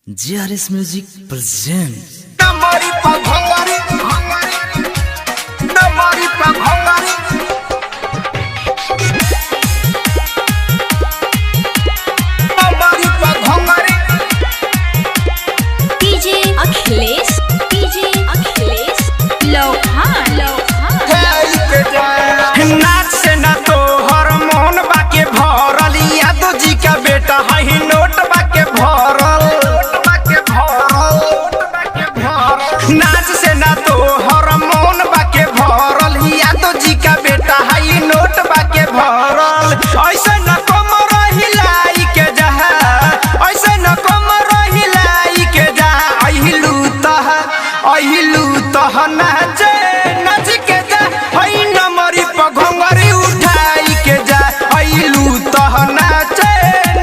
JRS Music presents Namari pa bhangari, namari pa bhangari, namari pa bhangari. DJ Akhilesh, Lohan. Hey ke jaya, नाच से ना तो hormone बाके भरल, यादव जी का बेटा है नोट बाके भरल, नाच से ना तो हार्मोन बाके भरल, यादव जी का बेटा है नोट बाके भरल। ऐसे न कमर हिलाई के जहा, ऐसे न कमर हिलाई के जहा, अहिलू तह नाचे नच के जा, हई नमरी प घंगरी उठाई के जा, अहिलू तह नाचे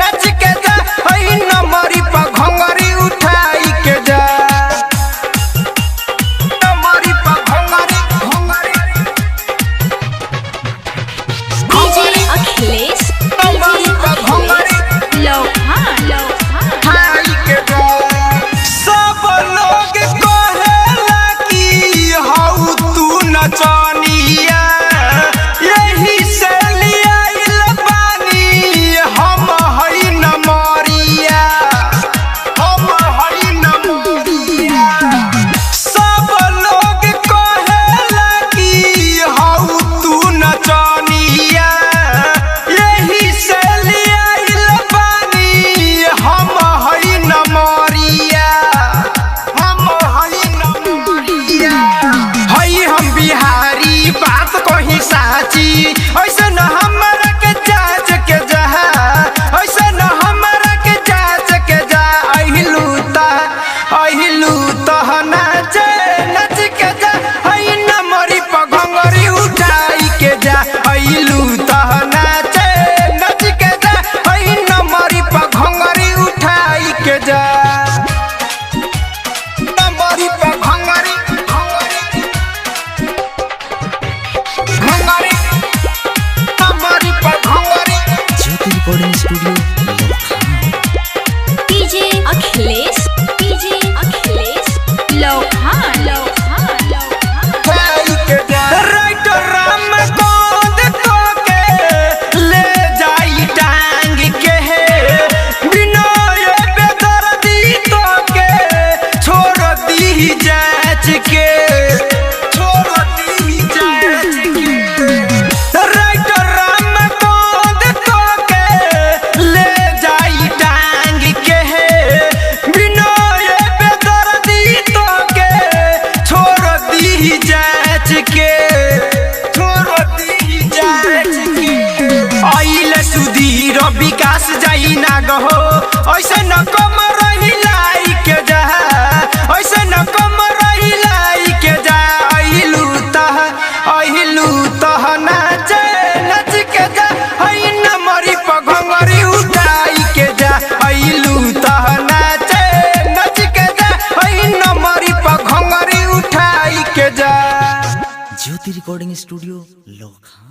नच के जा, हई नमरी प घंगरी उठाई के जा, नमरी प घंगरी DJ Akhilesh, नमरी प घंगरी Lohan. उठाई के जा। सब लोग कहेला कि हऊ तू नचनिया, यही से लियाइल बानी हम हई नमरिया, हम हई नमरिया। सब लोग कहेला कि हऊ तू नचनिया, यही से लियाइल बानी हम हई नमरिया, हम हई नमरिया। हई हम बिहारी बात कही साची, ऐसे न हमरा के जाच के जा, ऐसे न हमरा के जाच के जा, अहिलू तह नाचे नच के जा, हई नमरी प घंगरी उठाई के जा, अहिलू तह नाचे नच के जा, हई नमरी प घंगरी उठाई के जा, नमरी प घंगरी घंगरी, नमरी प घंगरी। Jyoti Recording Studio Lokhan। DJ Akhilesh, Lohan. Writer Ram गोद तो के ले जाई टांग के, बिनोय बेदर्दी तो के छोड़ दी जाच के, छोड़ दी जाच के। राइटर राम गोद तो के ले जाई टांग के, बिनोय बेदर्दी तो के छोड़ दी जाच के, छोड़ दी जाच के। आइले सुधीर विकास जाई ना गहो, ऐसे न कमर हिलाई के जा, ऐसे न कमर हिलाई के जा, अहिलू तह नाचे नच के जा, हई नमरी प घंगरी उठाई के जा, अहिलू तह नाचे नच के जा, हई नमरी प घंगरी उठाई के जा। Jyoti Recording Studio Lokhan।